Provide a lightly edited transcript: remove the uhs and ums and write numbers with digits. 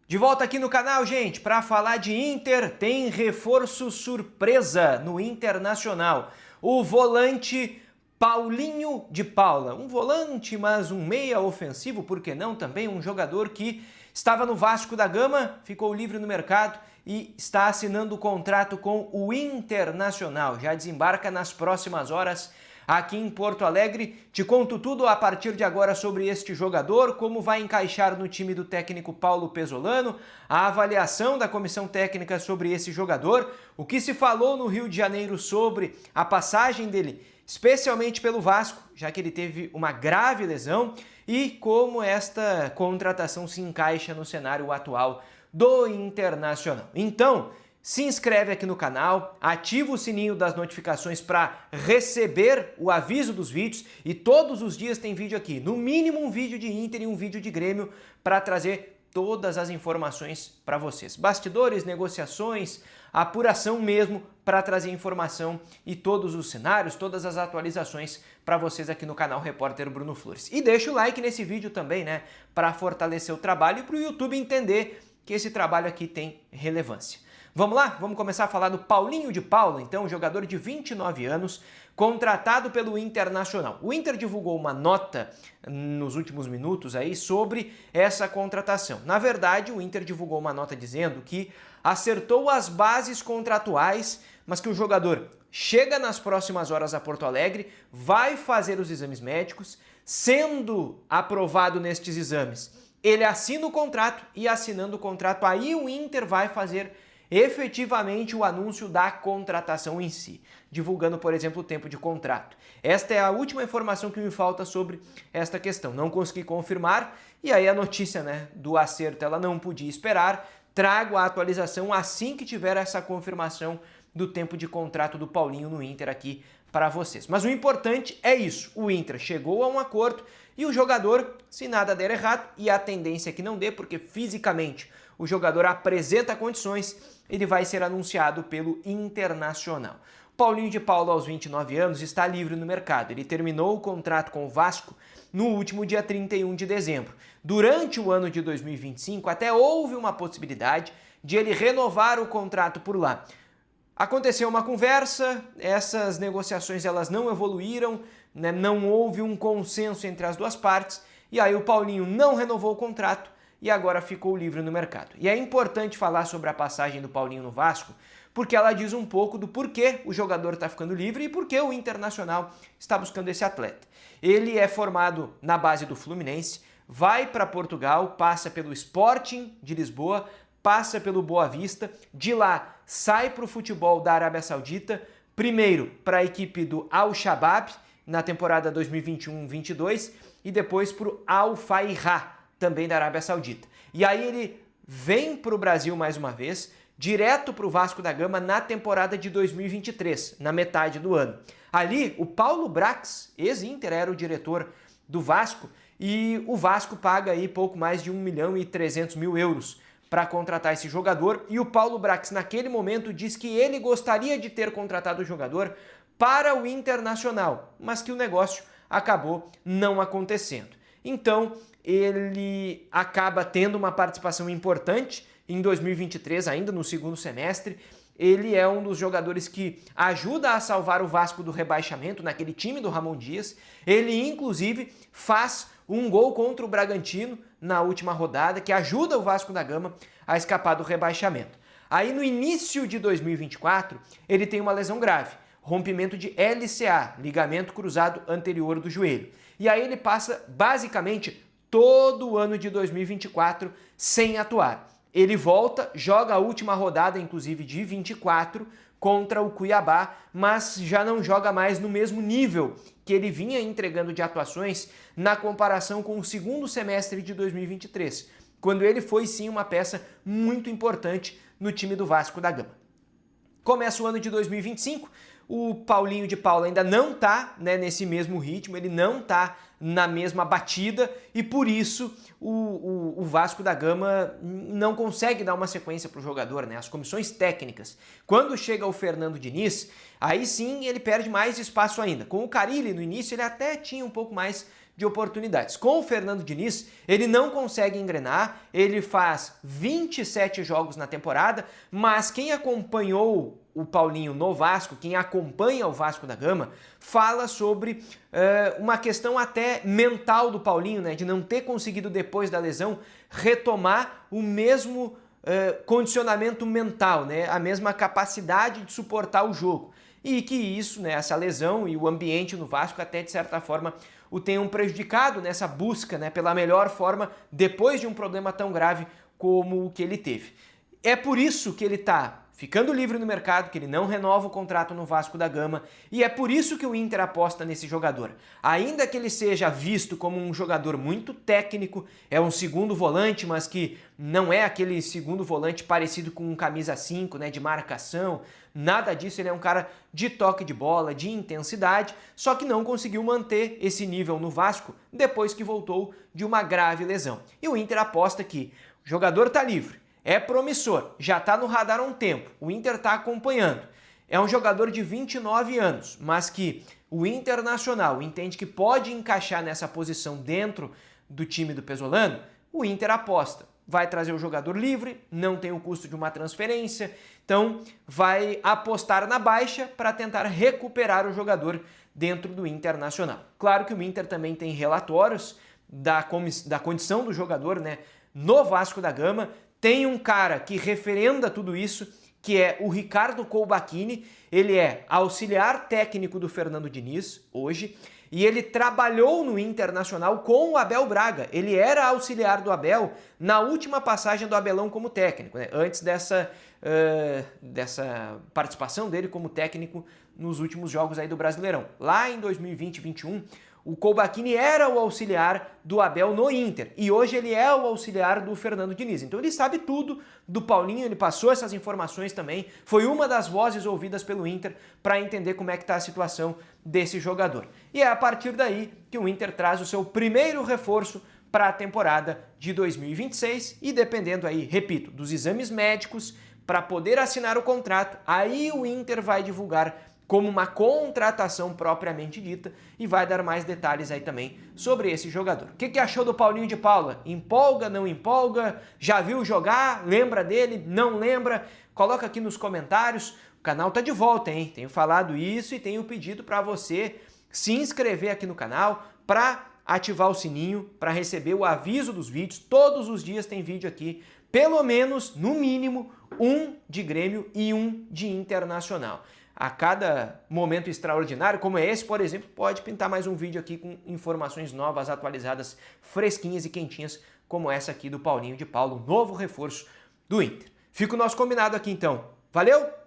De volta aqui no canal, gente, para falar de Inter, tem reforço surpresa no Internacional. O volante Paulinho de Paula. Um volante, mas um meia ofensivo, por que não? Também um jogador que estava no Vasco da Gama, ficou livre no mercado e está assinando o contrato com o Internacional. Já desembarca nas próximas horas aqui em Porto Alegre. Te conto tudo a partir de agora sobre este jogador, como vai encaixar no time do técnico Paulo Pesolano, a avaliação da comissão técnica sobre esse jogador, o que se falou no Rio de Janeiro sobre a passagem dele, especialmente pelo Vasco, já que ele teve uma grave lesão, e como esta contratação se encaixa no cenário atual do Internacional. Então, se inscreve aqui no canal, ativa o sininho das notificações para receber o aviso dos vídeos e todos os dias tem vídeo aqui, no mínimo um vídeo de Inter e um vídeo de Grêmio para trazer todas as informações para vocês. Bastidores, negociações, apuração mesmo para trazer informação e todos os cenários, todas as atualizações para vocês aqui no canal Repórter Bruno Flores. E deixa o like nesse vídeo também, né, para fortalecer o trabalho e para o YouTube entender que esse trabalho aqui tem relevância. Vamos lá? Vamos começar a falar do Paulinho de Paula, então, jogador de 29 anos, contratado pelo Internacional. O Inter divulgou uma nota nos últimos minutos aí sobre essa contratação. Na verdade, o Inter divulgou uma nota dizendo que acertou as bases contratuais, mas que o jogador chega nas próximas horas a Porto Alegre, vai fazer os exames médicos, sendo aprovado nestes exames, ele assina o contrato e assinando o contrato, aí o Inter vai fazer efetivamente o anúncio da contratação em si, divulgando, por exemplo, o tempo de contrato. Esta é a última informação que me falta sobre esta questão. Não consegui confirmar e aí a notícia, né, do acerto ela não podia esperar. Trago a atualização assim que tiver essa confirmação do tempo de contrato do Paulinho no Inter aqui para vocês. Mas o importante é isso, o Inter chegou a um acordo e o jogador, se nada der errado, e a tendência é que não dê, porque fisicamente o jogador apresenta condições, ele vai ser anunciado pelo Internacional. Paulinho de Paula, aos 29 anos, está livre no mercado. Ele terminou o contrato com o Vasco no último dia 31 de dezembro. Durante o ano de 2025, até houve uma possibilidade de ele renovar o contrato por lá. Aconteceu uma conversa, essas negociações elas não evoluíram, né, não houve um consenso entre as duas partes, e aí o Paulinho não renovou o contrato e agora ficou livre no mercado. E é importante falar sobre a passagem do Paulinho no Vasco, porque ela diz um pouco do porquê o jogador está ficando livre e porquê o Internacional está buscando esse atleta. Ele é formado na base do Fluminense, vai para Portugal, passa pelo Sporting de Lisboa, passa pelo Boa Vista, de lá sai para o futebol da Arábia Saudita, primeiro para a equipe do Al-Shabaab na temporada 2021-22 e depois para o Al-Fahirah, também da Arábia Saudita. E aí ele vem para o Brasil mais uma vez, direto para o Vasco da Gama na temporada de 2023, na metade do ano. Ali, o Paulo Brax, ex-Inter, era o diretor do Vasco e o Vasco paga aí pouco mais de 1.300.000 euros para contratar esse jogador, e o Paulo Brax naquele momento diz que ele gostaria de ter contratado o jogador para o Internacional, mas que o negócio acabou não acontecendo. Então, ele acaba tendo uma participação importante em 2023, ainda no segundo semestre. Ele é um dos jogadores que ajuda a salvar o Vasco do rebaixamento naquele time do Ramon Dias. Ele, inclusive, faz um gol contra o Bragantino na última rodada, que ajuda o Vasco da Gama a escapar do rebaixamento. Aí, no início de 2024, ele tem uma lesão grave, rompimento de LCA, ligamento cruzado anterior do joelho. E aí ele passa, basicamente, todo o ano de 2024 sem atuar. Ele volta, joga a última rodada, inclusive de 24, contra o Cuiabá, mas já não joga mais no mesmo nível que ele vinha entregando de atuações na comparação com o segundo semestre de 2023, quando ele foi sim uma peça muito importante no time do Vasco da Gama. Começa o ano de 2025, o Paulinho de Paula ainda não está, né, nesse mesmo ritmo, ele não está na mesma batida e por isso o Vasco da Gama não consegue dar uma sequência para o jogador, né? As comissões técnicas. Quando chega o Fernando Diniz, aí sim ele perde mais espaço ainda. Com o Carille no início ele até tinha um pouco mais de oportunidades. Com o Fernando Diniz, ele não consegue engrenar, ele faz 27 jogos na temporada, mas quem acompanhou o Paulinho no Vasco, quem acompanha o Vasco da Gama, fala sobre uma questão até mental do Paulinho, né, de não ter conseguido depois da lesão retomar o mesmo condicionamento mental, né, a mesma capacidade de suportar o jogo. E que isso, né, essa lesão e o ambiente no Vasco até de certa forma o tenham prejudicado nessa busca, né, pela melhor forma depois de um problema tão grave como o que ele teve. É por isso que ele está ficando livre no mercado, que ele não renova o contrato no Vasco da Gama, e é por isso que o Inter aposta nesse jogador. Ainda que ele seja visto como um jogador muito técnico, é um segundo volante, mas que não é aquele segundo volante parecido com um camisa 5, né, de marcação, nada disso, ele é um cara de toque de bola, de intensidade, só que não conseguiu manter esse nível no Vasco depois que voltou de uma grave lesão. E o Inter aposta que o jogador está livre, é promissor, já está no radar há um tempo, o Inter está acompanhando. É um jogador de 29 anos, mas que o Internacional entende que pode encaixar nessa posição dentro do time do Pesolano, o Inter aposta. Vai trazer o jogador livre, não tem o custo de uma transferência, então vai apostar na baixa para tentar recuperar o jogador dentro do Internacional. Claro que o Inter também tem relatórios da condição do jogador, né, no Vasco da Gama. Tem um cara que referenda tudo isso, que é o Ricardo Colbachini. Ele é auxiliar técnico do Fernando Diniz hoje e ele trabalhou no Internacional com o Abel Braga. Ele era auxiliar do Abel na última passagem do Abelão como técnico, né? Antes dessa participação dele como técnico nos últimos jogos aí do Brasileirão. Lá em 2020 e 2021, o Colbachini era o auxiliar do Abel no Inter e hoje ele é o auxiliar do Fernando Diniz. Então ele sabe tudo do Paulinho, ele passou essas informações também, foi uma das vozes ouvidas pelo Inter para entender como é que está a situação desse jogador. E é a partir daí que o Inter traz o seu primeiro reforço para a temporada de 2026 e dependendo aí, repito, dos exames médicos para poder assinar o contrato, aí o Inter vai divulgar como uma contratação propriamente dita e vai dar mais detalhes aí também sobre esse jogador. O que achou do Paulinho de Paula? Empolga, não empolga? Já viu jogar? Lembra dele? Não lembra? Coloca aqui nos comentários. O canal tá de volta, hein? Tenho falado isso e tenho pedido para você se inscrever aqui no canal para ativar o sininho, para receber o aviso dos vídeos. Todos os dias tem vídeo aqui, pelo menos, no mínimo, um de Grêmio e um de Internacional. A cada momento extraordinário, como é esse, por exemplo, pode pintar mais um vídeo aqui com informações novas, atualizadas, fresquinhas e quentinhas, como essa aqui do Paulinho de Paula, o novo reforço do Inter. Fica o nosso combinado aqui então. Valeu!